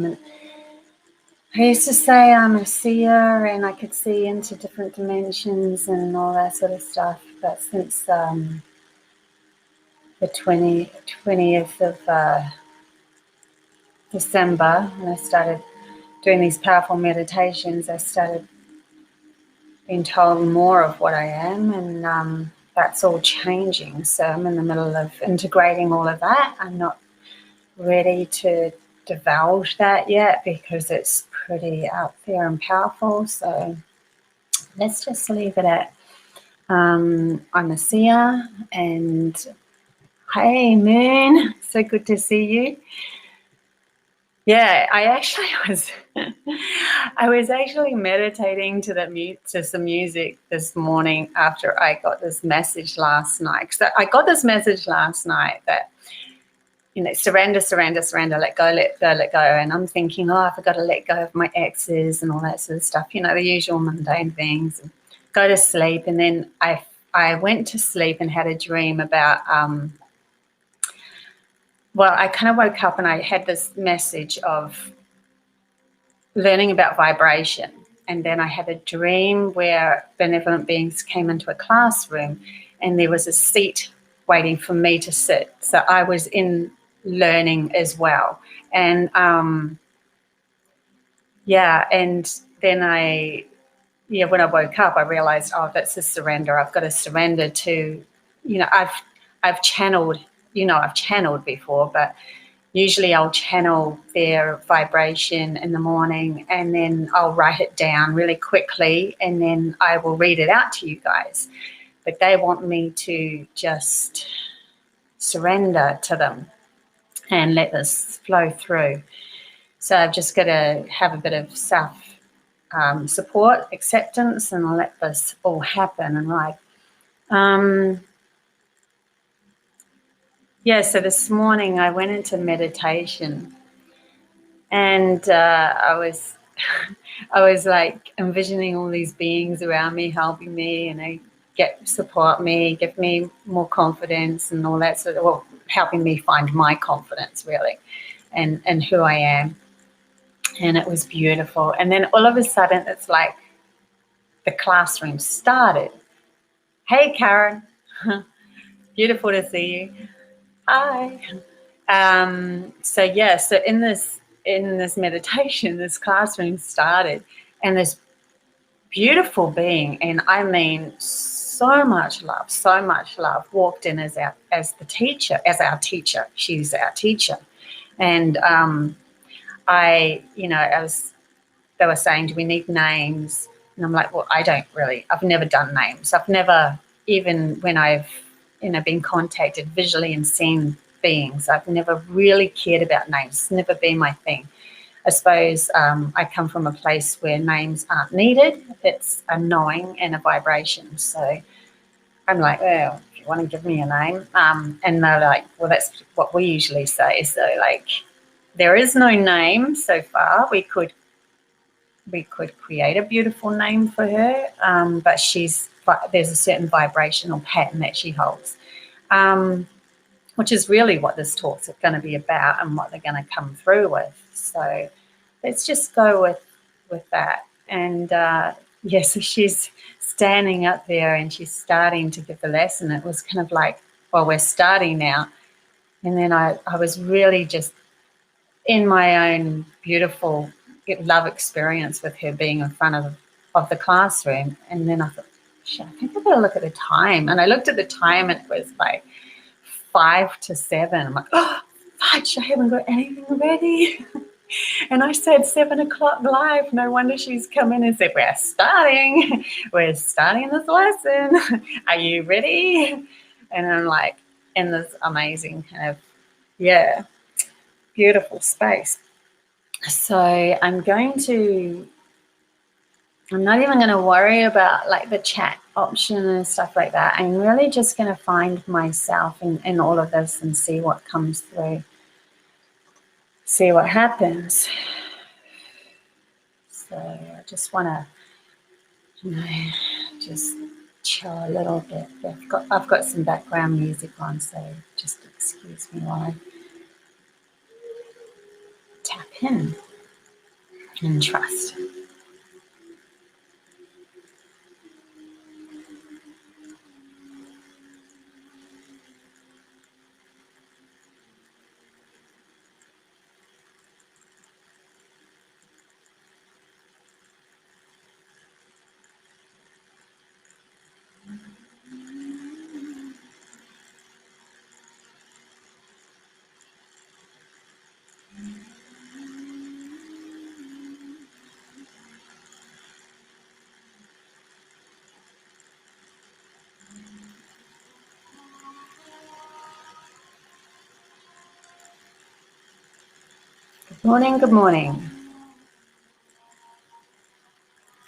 I used to say I'm a seer and I could see into different dimensions and all that sort of stuff. But since the 20th of December, when I started doing these powerful meditations, I started being told more of what I am, and that's all changing. So I'm in the middle of integrating all of that. I'm not ready to divulge that yet because it's pretty out there and powerful. So let's just leave it at I'm a seer, and hey Moon, so good to see you. Yeah, I actually was I was actually meditating to some music this morning after I got this message last night. So I got this message last night that, you know, surrender, surrender, surrender, let go, let go, let go. And I'm thinking, oh, I've got to let go of my exes and all that sort of stuff, you know, the usual mundane things. And go to sleep. And then I went to sleep and had a dream about well, I kind of woke up and I had this message of learning about vibration. And then I had a dream where benevolent beings came into a classroom and there was a seat waiting for me to sit. So I was in learning as well. And and then when I woke up, I realized, oh, that's a surrender. I've got to surrender to, you know, I've channeled, you know, I've channeled before, but usually I'll channel their vibration in the morning and then I'll write it down really quickly and then I will read it out to you guys. But they want me to just surrender to them and let this flow through. So I've just got to have a bit of self support, acceptance, and let this all happen. And so this morning I went into meditation, and I was like envisioning all these beings around me helping me, and they support me, give me more confidence, and all that sort of, well, helping me find my confidence really, and who I am. And it was beautiful. And then all of a sudden, it's like the classroom started. Hey, Karen. Beautiful to see you. Hi. So in this meditation, this classroom started, and this beautiful being, and I mean so much love, walked in as our teacher. She's our teacher. And they were saying, do we need names? And I'm like, well, I've never done names. I've never, even when I've, been contacted visually and seen beings, I've never really cared about names. It's never been my thing. I suppose I come from a place where names aren't needed. It's a knowing and a vibration. So I'm like, well, if you want to give me a name. And they're like, well, that's what we usually say. So, like, there is no name so far. We could create a beautiful name for her, but there's a certain vibrational pattern that she holds, which is really what this talk's going to be about and what they're going to come through with. So let's just go with that. And so she's standing up there and she's starting to give the lesson. It was kind of like, well, we're starting now. And then I was really just in my own beautiful love experience with her being in front of the classroom. And then I thought, I think I better look at the time. And I looked at the time and it was like 5 to 7. I'm like, oh, fudge, I haven't got anything ready. And I said 7 o'clock live. No wonder she's come in and said, we're starting this lesson. Are you ready? And I'm like in this amazing kind of, beautiful space. So I'm not even going to worry about like the chat option and stuff like that. I'm really just going to find myself in all of this and see what comes through, see what happens. So I just want to, just chill a little bit. I've got some background music on, so just excuse me while I tap in. and trust. Good morning, good morning.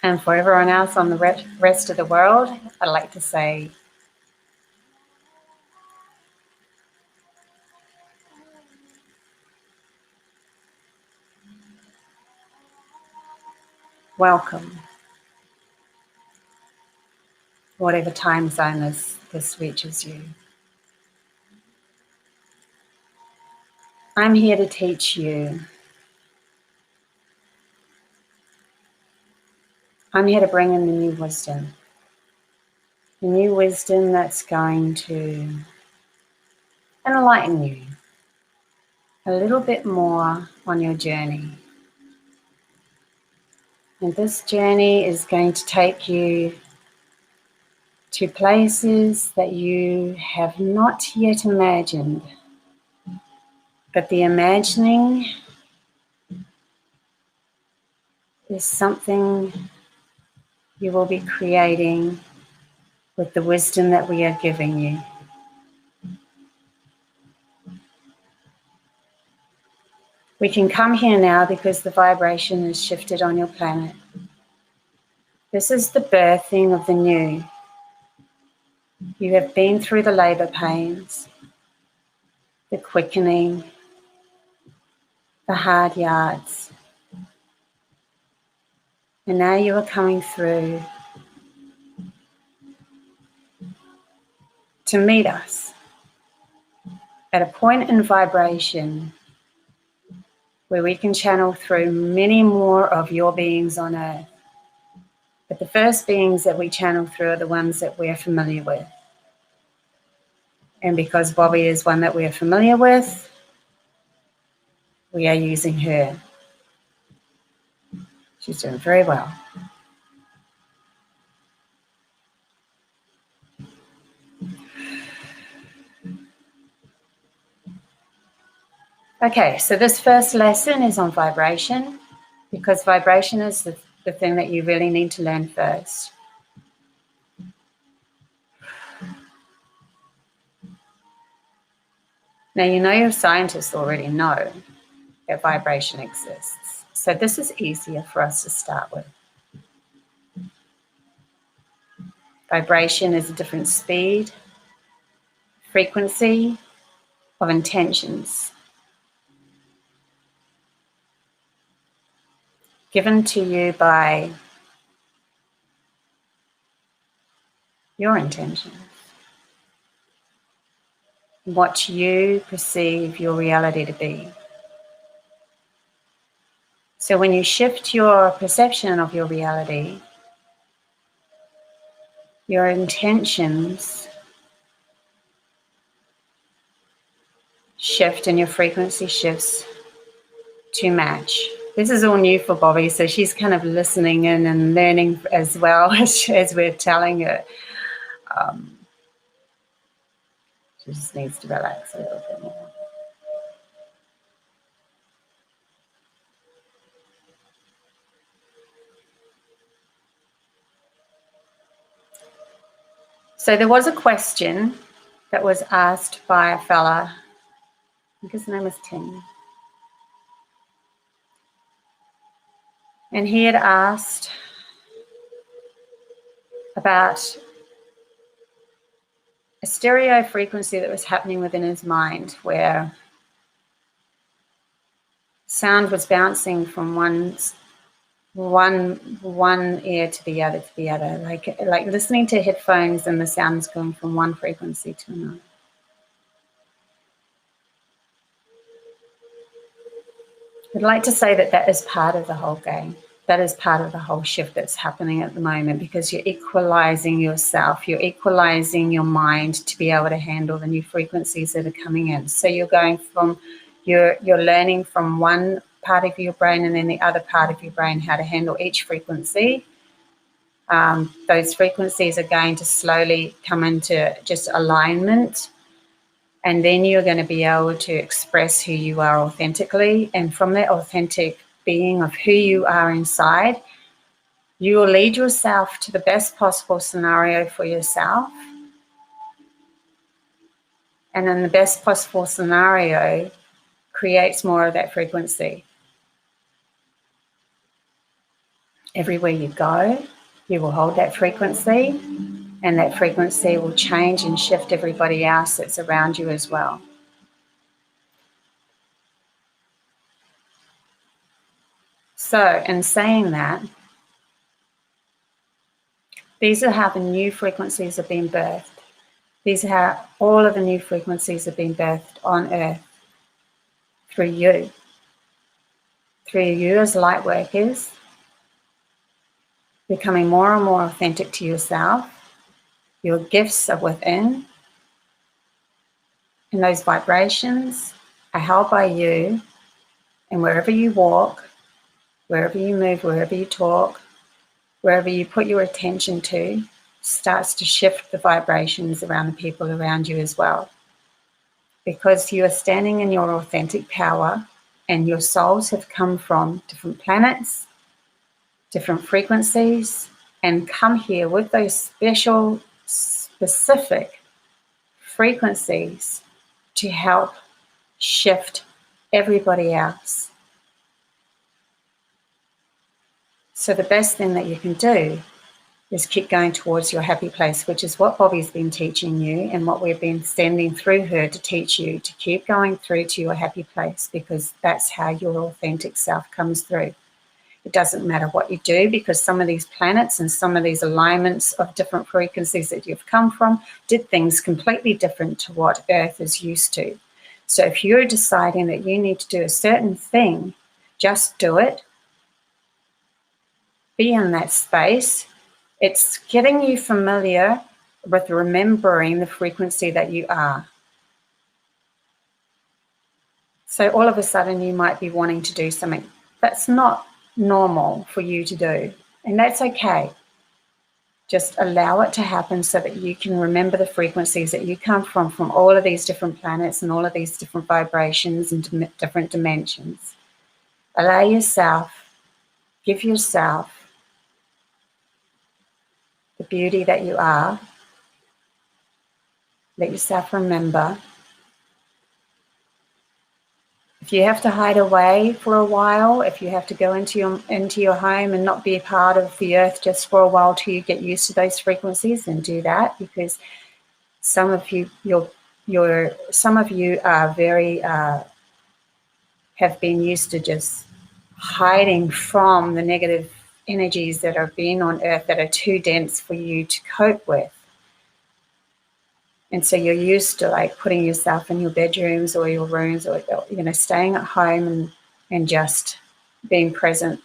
And for everyone else on the rest of the world, I'd like to say welcome, whatever time zone this reaches you. I'm here to teach you. I'm here to bring in the new wisdom. The new wisdom that's going to enlighten you a little bit more on your journey. And this journey is going to take you to places that you have not yet imagined. But the imagining is something you will be creating with the wisdom that we are giving you. We can come here now because the vibration has shifted on your planet. This is the birthing of the new. You have been through the labor pains, the quickening, the hard yards. And now you are coming through to meet us at a point in vibration where we can channel through many more of your beings on earth. But the first beings that we channel through are the ones that we're familiar with. And because Bobbie is one that we're familiar with, we are using her. She's doing very well. Okay, so this first lesson is on vibration, because vibration is the thing that you really need to learn first. Now, you know your scientists already know that vibration exists. So this is easier for us to start with. Vibration is a different speed, frequency of intentions given to you by your intentions, what you perceive your reality to be. So when you shift your perception of your reality, your intentions shift and your frequency shifts to match. This is all new for Bobbie, so she's kind of listening in and learning as well as we're telling her. She just needs to relax a little bit more. So there was a question that was asked by a fella, I think his name was Tim. And he had asked about a stereo frequency that was happening within his mind, where sound was bouncing from one ear to the other, like listening to headphones and the sound's going from one frequency to another. I'd like to say that that is part of the whole game. That is part of the whole shift that's happening at the moment, because you're equalizing yourself, you're equalizing your mind to be able to handle the new frequencies that are coming in. So you're going from, you're learning from one part of your brain and then the other part of your brain how to handle each frequency. Those frequencies are going to slowly come into just alignment. And then you're going to be able to express who you are authentically. And from that authentic being of who you are inside, you will lead yourself to the best possible scenario for yourself. And then the best possible scenario creates more of that frequency. Everywhere you go, you will hold that frequency, and that frequency will change and shift everybody else that's around you as well. So, in saying that, these are how the new frequencies are being birthed. These are how all of the new frequencies are being birthed on Earth through you. Through you as light workers, becoming more and more authentic to yourself. Your gifts are within, and those vibrations are held by you. And wherever you walk, wherever you move, wherever you talk, wherever you put your attention to, starts to shift the vibrations around the people around you as well. Because you are standing in your authentic power, and your souls have come from different planets, different frequencies, and come here with those special, specific frequencies to help shift everybody else. So the best thing that you can do is keep going towards your happy place, which is what Bobbie's been teaching you and what we've been sending through her to teach you, to keep going through to your happy place, because that's how your authentic self comes through. It doesn't matter what you do, because some of these planets and some of these alignments of different frequencies that you've come from did things completely different to what Earth is used to. So if you're deciding that you need to do a certain thing, just do it. Be in that space. It's getting you familiar with remembering the frequency that you are. So all of a sudden you might be wanting to do something that's not normal for you to do, and that's okay. Just allow it to happen so that you can remember the frequencies that you come from all of these different planets and all of these different vibrations and different dimensions. Allow yourself, give yourself the beauty that you are. Let yourself remember. If you have to hide away for a while, if you have to go into your home and not be a part of the Earth just for a while till you get used to those frequencies, then do that, because some of you are very have been used to just hiding from the negative energies that are being on Earth that are too dense for you to cope with. And so you're used to like putting yourself in your bedrooms or your rooms, or staying at home and just being present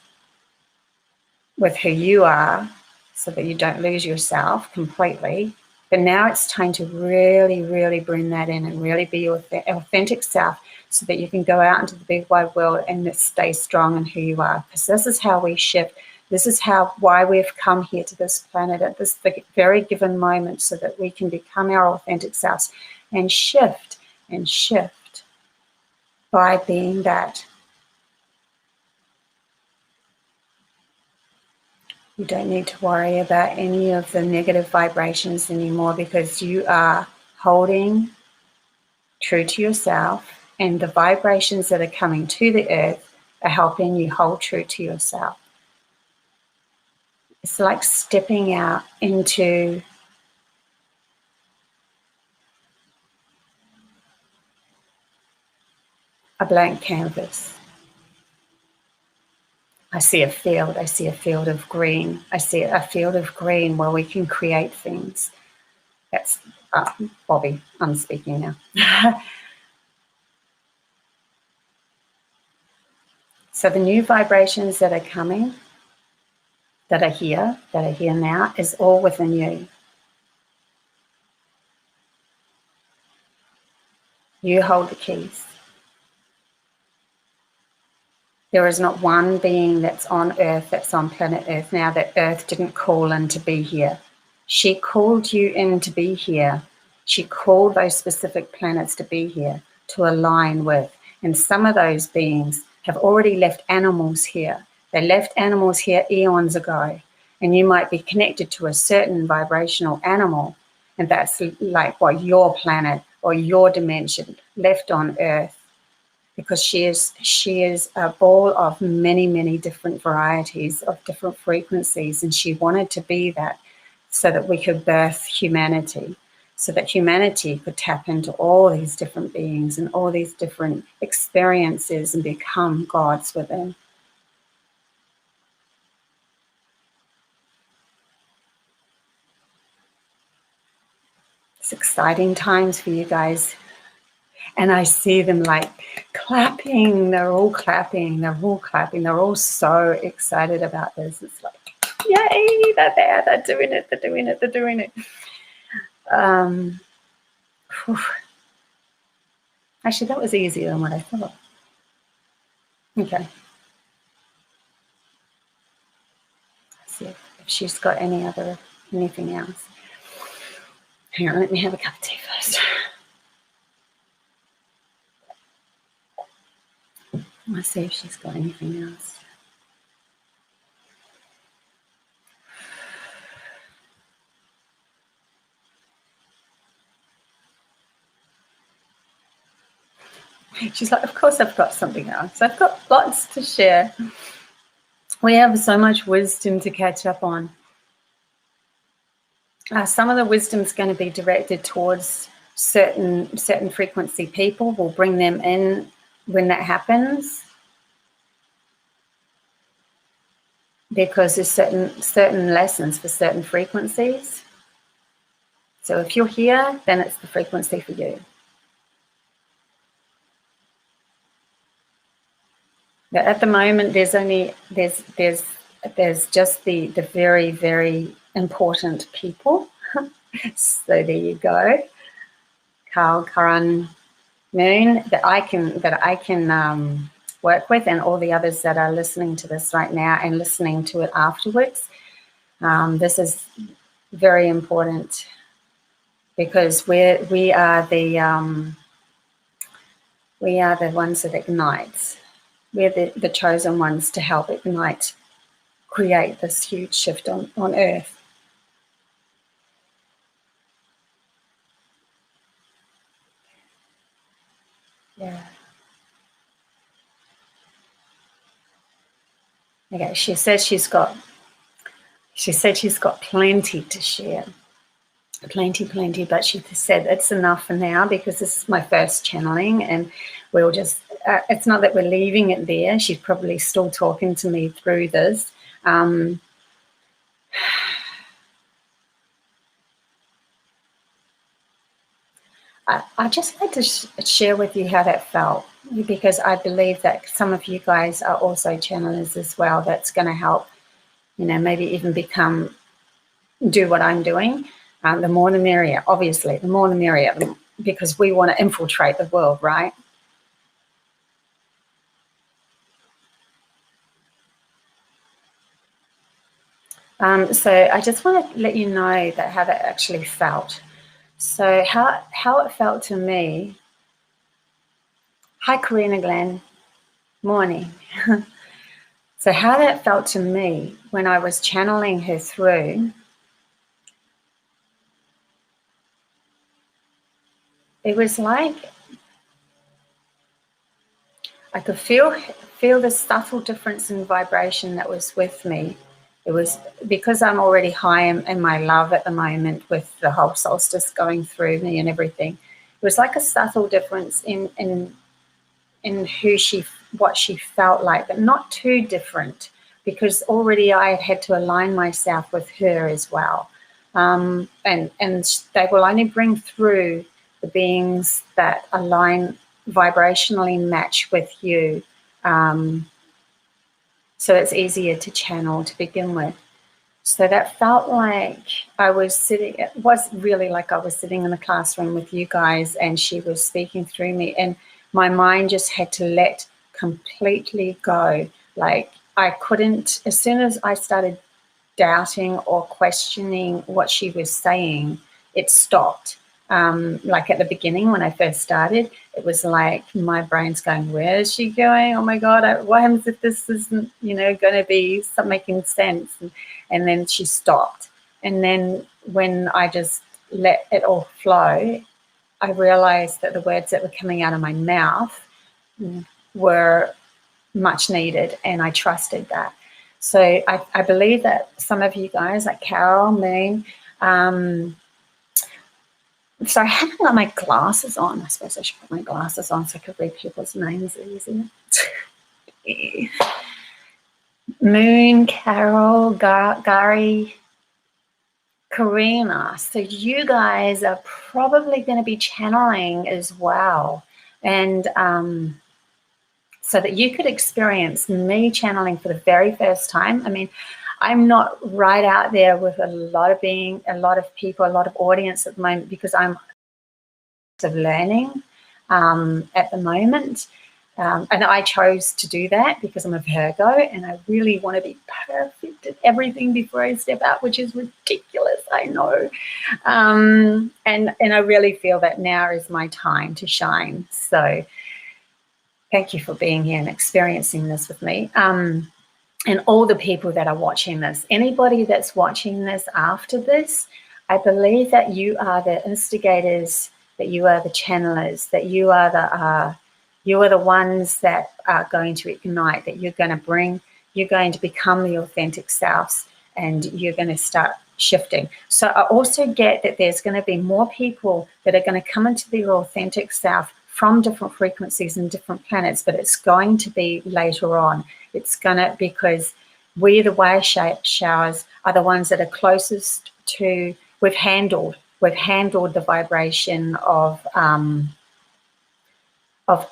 with who you are, so that you don't lose yourself completely. But now it's time to really, really bring that in and really be your authentic self, so that you can go out into the big wide world and stay strong in who you are. Because this is how we shift. This is why we've come here to this planet at this very given moment, so that we can become our authentic selves and shift by being that. You don't need to worry about any of the negative vibrations anymore, because you are holding true to yourself, and the vibrations that are coming to the Earth are helping you hold true to yourself. It's like stepping out into a blank canvas. I see a field. I see a field of green. I see a field of green where we can create things. That's Bobbie. I'm speaking now. So the new vibrations that are coming, that are here now, is all within you. You hold the keys. There is not one being that's on Earth, that's on planet Earth now, that Earth didn't call in to be here. She called you in to be here. She called those specific planets to be here, to align with. And some of those beings have already left animals here. They left animals here eons ago. And you might be connected to a certain vibrational animal. And that's like what your planet or your dimension left on Earth. Because she is a ball of many, many different varieties of different frequencies. And she wanted to be that so that we could birth humanity, so that humanity could tap into all these different beings and all these different experiences and become gods within. It's exciting times for you guys. And I see them like clapping. They're all clapping. They're all clapping. They're all so excited about this. It's like, yay, they're there. They're doing it. They're doing it. They're doing it. Actually, that was easier than what I thought. Okay. Let's see if she's got anything else. Hang on, let me have a cup of tea first. Let's see if she's got anything else. She's like, of course I've got something else. I've got lots to share. We have so much wisdom to catch up on. Some of the wisdom's going to be directed towards certain frequency people. We'll bring them in when that happens, because there's certain lessons for certain frequencies. So if you're here, then it's the frequency for you. But at the moment, there's just the very, very important people. So there you go, Carl, Karan, Moon, that I can work with, and all the others that are listening to this right now and listening to it afterwards. This is very important, because we are the ones that ignites. We're the chosen ones to help ignite, create this huge shift on Earth. Yeah. Okay, she said she's got plenty to share. Plenty, but she said it's enough for now, because this is my first channeling, and we'll just, it's not that we're leaving it there. She's probably still talking to me through this. I just like to share with you how that felt, because I believe that some of you guys are also channelers as well. That's going to help, maybe even do what I'm doing. The more the merrier, obviously, the more the merrier, because we want to infiltrate the world, right? So I just want to let you know that how that actually felt. So how it felt to me. Hi, Karina Glenn. Morning. So how that felt to me when I was channeling her through, it was like I could feel the subtle difference in vibration that was with me. It was because I'm already high in my love at the moment, with the whole solstice going through me and everything. It was like a subtle difference in what she felt like, but not too different, because already I had to align myself with her as well. And they will only bring through the beings that align vibrationally match with you. So it's easier to channel to begin with. So that felt like I was sitting, it was really like I was sitting in the classroom with you guys and she was speaking through me, and my mind just had to let completely go. Like I couldn't, as soon as I started doubting or questioning what she was saying, it stopped. Like at the beginning when I first started, it was like my brain's going, where is she going? Oh my God, what happens if this isn't, going to be making sense? And then she stopped. And then when I just let it all flow, I realized that the words that were coming out of my mouth were much needed, and I trusted that. So I believe that some of you guys, like Carol, Moon, so I haven't got my glasses on. I suppose I should put my glasses on so I could read people's names easier. Moon, Carol, Gary, Karina. So you guys are probably going to be channeling as well. And so that you could experience me channeling for the very first time. I mean, I'm not right out there with a lot of people, a lot of audience at the moment, because I'm learning at the moment. And I chose to do that because I'm a Virgo and I really want to be perfect at everything before I step out, which is ridiculous, I know. And I really feel that now is my time to shine. So thank you for being here and experiencing this with me. And all the people that are watching this, anybody that's watching this after this, I believe that you are the instigators, that you are the channelers, that you are the ones that are going to ignite, that you're going to become the authentic selves, and you're going to start shifting. So I also get that there's going to be more people that are going to come into their authentic self from different frequencies and different planets, but it's going to be later on. It's going to, because we, the wave showers, are the ones that are closest to, we've handled the vibration of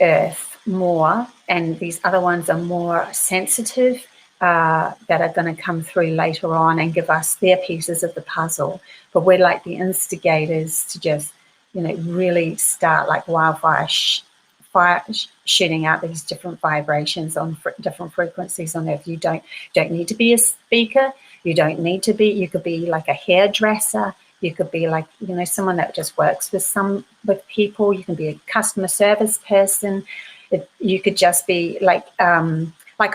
Earth more, and these other ones are more sensitive, that are going to come through later on and give us their pieces of the puzzle. But we're like the instigators to just, really start like wildfire, shooting out these different vibrations on different frequencies on Earth. You don't need to be a speaker. You don't need to be. You could be like a hairdresser. You could be like, someone that just works with people. You can be a customer service person. You could just be like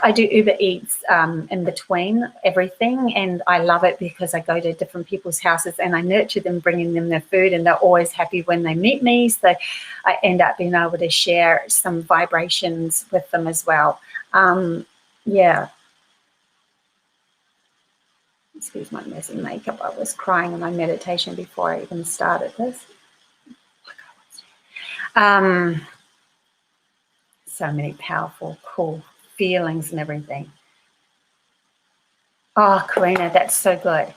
I do Uber Eats in between everything, and I love it because I go to different people's houses and I nurture them, bringing them their food, and they're always happy when they meet me. So I end up being able to share some vibrations with them as well. Yeah. Excuse my messy makeup. I was crying in my meditation before I even started this. So many powerful, cool feelings and everything. Oh, Karina, that's so good.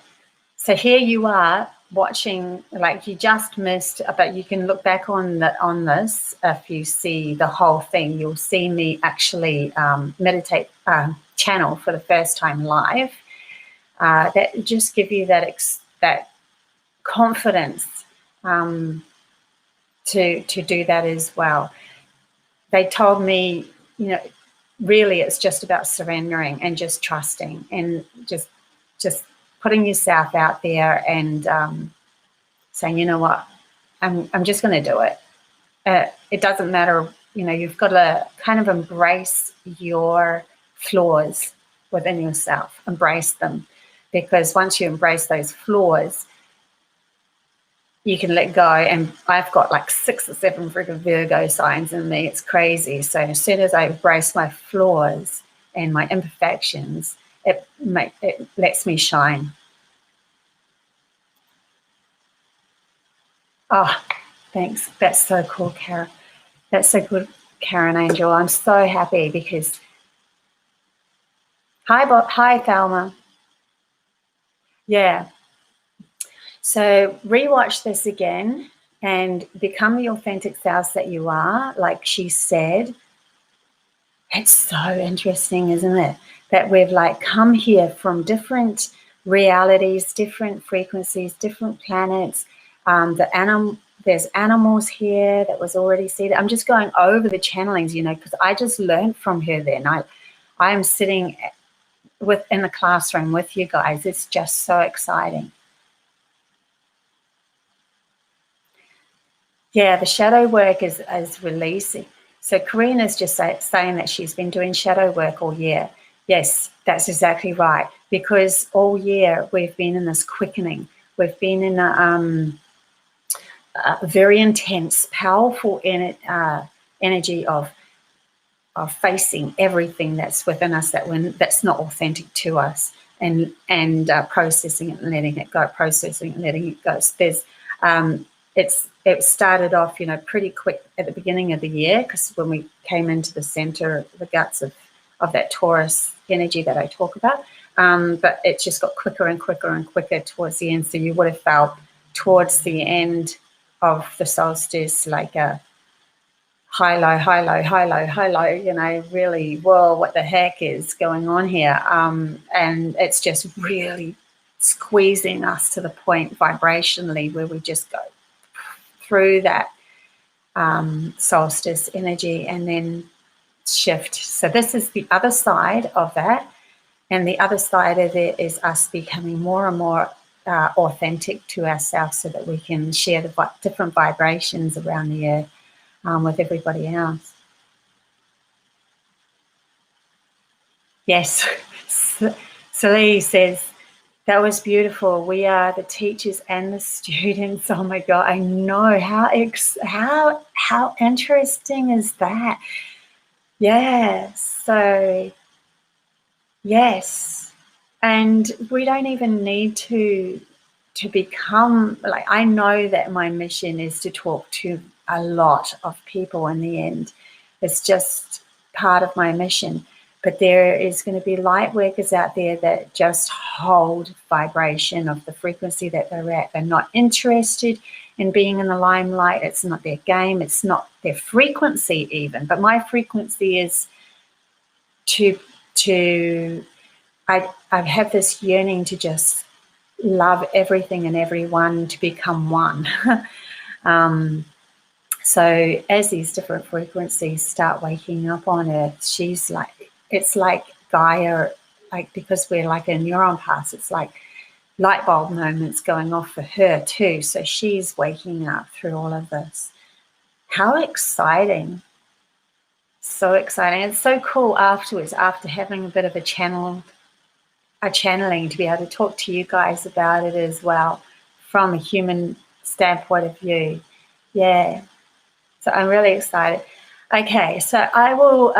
So here you are watching, like you just missed, but you can look back on this. If you see the whole thing, you'll see me actually meditate, channel for the first time live. That just give you that confidence to do that as well. They told me, really it's just about surrendering and just trusting and just putting yourself out there and saying, you know what, I'm just going to do it. It doesn't matter, you've got to kind of embrace your flaws within yourself, embrace them, because once you embrace those flaws, you can let go. And I've got like 6 or 7 freaking Virgo signs in me. It's crazy. So as soon as I embrace my flaws and my imperfections, it lets me shine. Oh, thanks. That's so cool, Karen. That's so good, Karen Angel. I'm so happy because... Hi, Thelma. Yeah. So rewatch this again and become the authentic selves that you are, like she said. It's so interesting, isn't it? that we've like come here from different realities, different frequencies, different planets. There's animals here that was already seated. I'm just going over the channelings, you know, because I just learned from her then. I am sitting in the classroom with you guys. It's just so exciting. Yeah, the shadow work is releasing. So Karina's just saying that she's been doing shadow work all year. Yes, that's exactly right. Because all year we've been in this quickening. We've been in a very intense, powerful energy of facing everything that's within us that's not authentic to us, and processing it and letting it go, processing it and letting it go. So there's it started off, you know, pretty quick at the beginning of the year, because when we came into the center, the guts of that Taurus energy that I talk about, but it just got quicker and quicker and quicker towards the end. So you would have felt towards the end of the solstice like a high, low, high, low, high, low, high, low, you know, really, whoa, what the heck is going on here? And it's just really squeezing us to the point vibrationally where we just go through that solstice energy and then shift. So this is the other side of that. And the other side of it is us becoming more and more authentic to ourselves, so that we can share the different vibrations around the earth with everybody else. Yes, Celie says, that was beautiful. We are the teachers and the students. Oh my God, I know. How interesting is that? Yes. So yes, and we don't even need to become like. I know that my mission is to talk to a lot of people in the end. It's just part of my mission. But there is going to be light workers out there that just hold vibration of the frequency that they're at. They're not interested in being in the limelight. It's not their game. It's not their frequency even. But my frequency is I have this yearning to just love everything and everyone, to become one. So as these different frequencies start waking up on Earth, she's like, it's like Gaia, like, because we're like a neuron pass, it's like light bulb moments going off for her too. So she's waking up through all of this. How exciting. So exciting. It's so cool afterwards, after having a bit of a channeling, to be able to talk to you guys about it as well from a human standpoint of view. Yeah. So I'm really excited. Okay, so I will,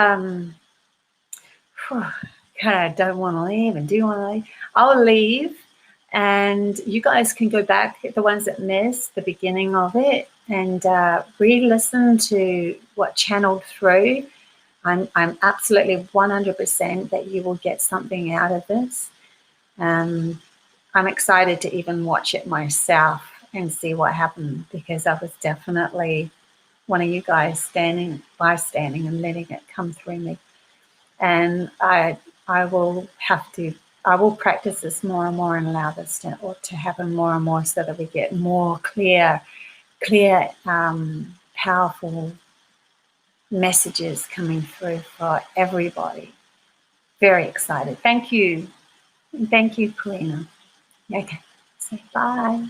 kind of don't want to leave and do want to leave. I'll leave, and you guys can go back, the ones that missed the beginning of it, and re-listen to what channeled through. I'm absolutely 100% that you will get something out of this. I'm excited to even watch it myself and see what happened, because I was definitely one of you guys standing and letting it come through me. And I will practice this more and more and allow this to happen more and more, so that we get more clear, powerful messages coming through for everybody. Very excited. Thank you. Thank you, Karina. Okay, say bye.